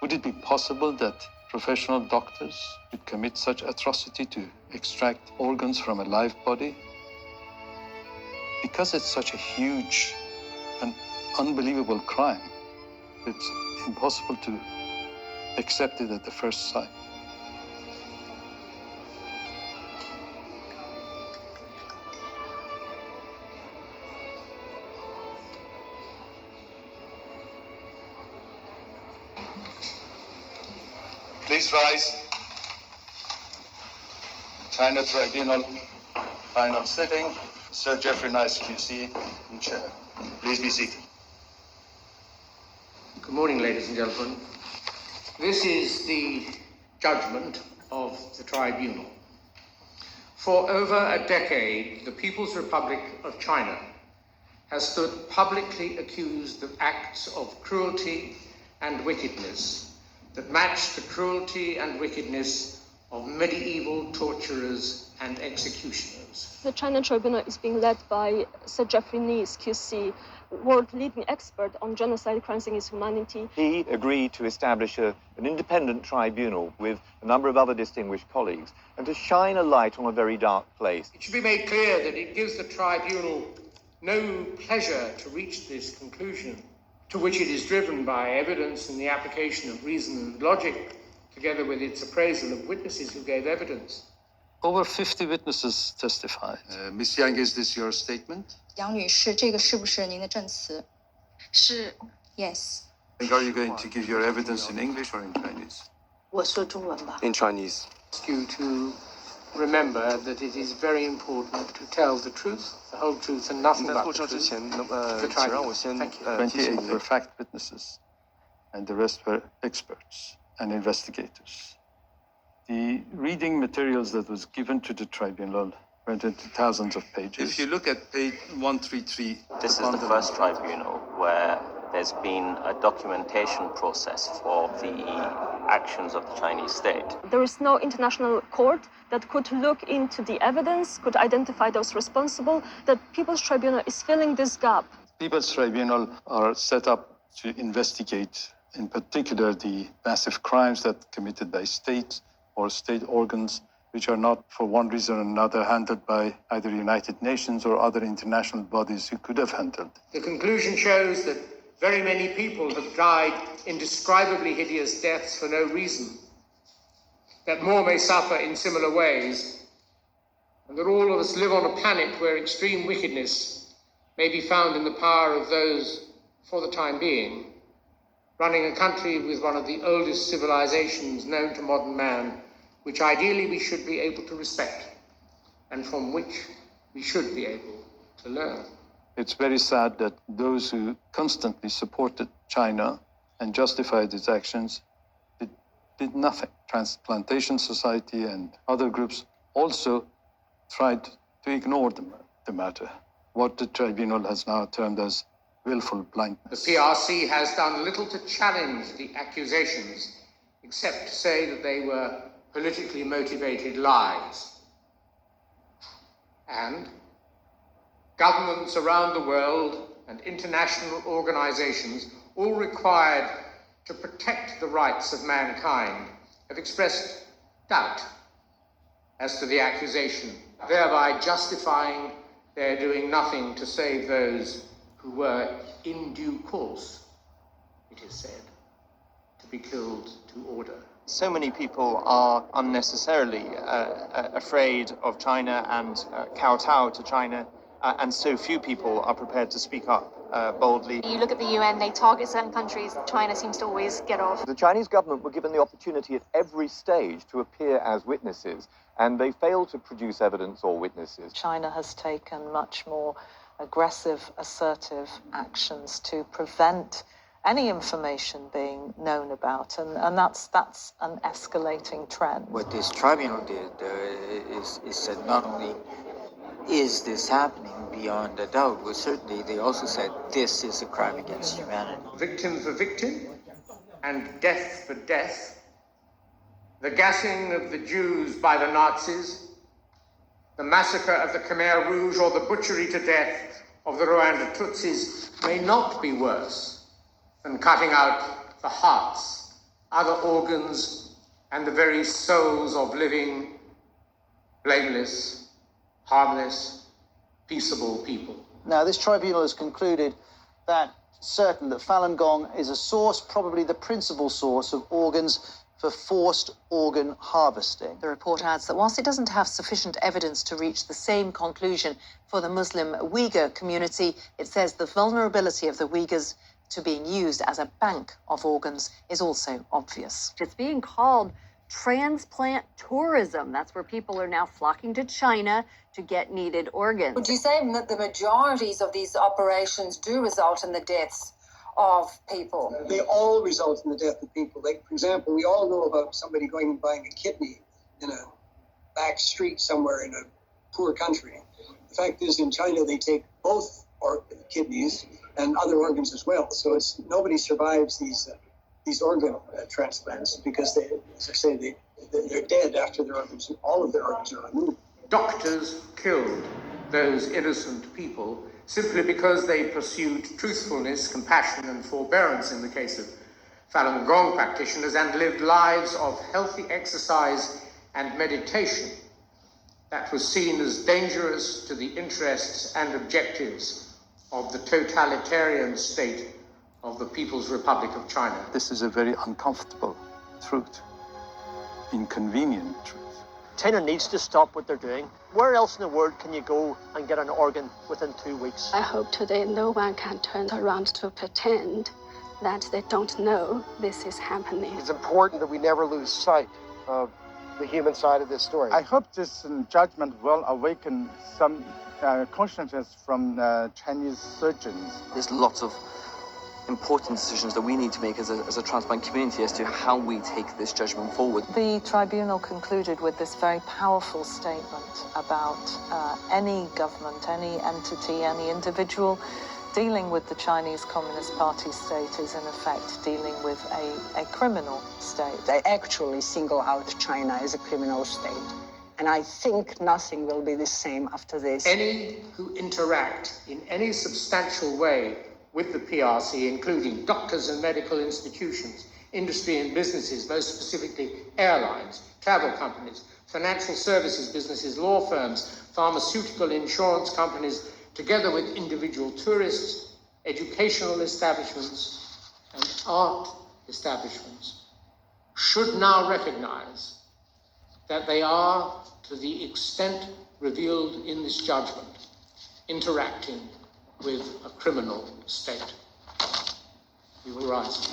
Would it be possible that professional doctors could commit such atrocity to extract organs from a live body? Because it's such a huge and unbelievable crime, it's impossible to accept it at the first sight. Please rise. China Tribunal, final sitting. Sir Jeffrey Nice, QC, in chair. Please be seated. Good morning, ladies and gentlemen. This is the judgment of the tribunal. For over a decade, the People's Republic of China has stood publicly accused of acts of cruelty and wickedness that match the cruelty and wickedness of medieval torturers and executioners. The China Tribunal is being led by Sir Jeffrey Nice, QC, world-leading expert on genocide, crimes against humanity. He agreed to establish an independent tribunal with a number of other distinguished colleagues and to shine a light on a very dark place. It should be made clear that it gives the tribunal no pleasure to reach this conclusion, to which it is driven by evidence and the application of reason and logic, together with its appraisal of witnesses who gave evidence. Over 50 witnesses testified. Ms. Yang, is this your statement? 杨女士，这个是不是您的证词？是， Yes. Are you going to give your evidence in English or in Chinese? 我说中文吧。 In Chinese. Ask you to remember that it is very important to tell the truth, the whole truth, and nothing 在 but 作 the 证之 truth. 前， The 请让我 tribunal. 先 Thank you. 提醒 28 您 were fact witnesses, and the rest were experts and investigators. The reading materials that was given to the tribunal went into thousands of pages. If you look at page 133, This is the first tribunal where there's been a documentation process for the actions of the Chinese state. There is no international court that could look into the evidence, could identify those responsible. The People's Tribunal is filling this gap. People's Tribunal are set up to investigate, in particular, the massive crimes that committed by states or state organs, which are not, for one reason or another, handled by either United Nations or other international bodies who could have handled. The conclusion shows that very many people have died indescribably hideous deaths for no reason, that more may suffer in similar ways, and that all of us live on a planet where extreme wickedness may be found in the power of those, for the time being, running a country with one of the oldest civilizations known to modern man, which ideally we should be able to respect, and from which we should be able to learn. It's very sad that those who constantly supported China and justified its actions did nothing. Transplantation Society and other groups also tried to ignore the matter, what the tribunal has now termed as willful blindness. The PRC has done little to challenge the accusations, except to say that they were politically motivated lies. And governments around the world and international organizations, all required to protect the rights of mankind, have expressed doubt as to the accusation, thereby justifying their doing nothing to save those who were in due course, it is said, to be killed to order. So many people are unnecessarily afraid of China and kowtow to China, and so few people are prepared to speak up boldly. You look at the UN, they target certain countries. China seems to always get off. The Chinese government were given the opportunity at every stage to appear as witnesses, and they failed to produce evidence or witnesses. China has taken much more aggressive, assertive actions to prevent any information being known about, and that's an escalating trend. What this tribunal did is that not only is this happening beyond a doubt, but certainly they also said this is a crime against humanity. Victim for victim and death for death, the gassing of the Jews by the Nazis, the massacre of the Khmer Rouge, or the butchery to death of the Rwanda Tutsis may not be worse than cutting out the hearts other organs, and the very souls of living, blameless, harmless, peaceable people. Now, this tribunal has concluded that Falun Gong is a source, probably the principal source, of organs for forced organ harvesting. The report adds that whilst it doesn't have sufficient evidence to reach the same conclusion for the Muslim Uyghur community, it says the vulnerability of the Uyghurs to being used as a bank of organs is also obvious. It's being called transplant tourism. That's where people are now flocking to China to get needed organs. Would you say that the majorities of these operations do result in the deaths of people? They all result in the death of people. Like, for example, we all know about somebody going and buying a kidney in a back street somewhere in a poor country. The fact is, in China, they take both kidneys and other organs as well. So nobody survives these organ transplants because they, as I say, they're dead after all of their organs are removed. Doctors killed those innocent people simply because they pursued truthfulness, compassion, and forbearance in the case of Falun Gong practitioners, and lived lives of healthy exercise and meditation that was seen as dangerous to the interests and objectives of the totalitarian state of the People's Republic of China. This is a very uncomfortable truth, inconvenient truth. China needs to stop what they're doing. Where else in the world can you go and get an organ within 2 weeks? I hope today no one can turn around to pretend that they don't know this is happening. It's important that we never lose sight of the human side of this story. I hope this judgment will awaken some consciousness from Chinese surgeons. There's lots of important decisions that we need to make as a transplant community as to how we take this judgment forward. The tribunal concluded with this very powerful statement about any government, any entity, any individual dealing with the Chinese Communist Party state is in effect dealing with a criminal state. They actually single out China as a criminal state. And I think nothing will be the same after this. Any who interact in any substantial way with the PRC, including doctors and medical institutions, industry and businesses, most specifically airlines, travel companies, financial services businesses, law firms, pharmaceutical insurance companies, together with individual tourists, educational establishments, and art establishments, should now recognize that they are, to the extent revealed in this judgment, interacting with a criminal state. We will rise.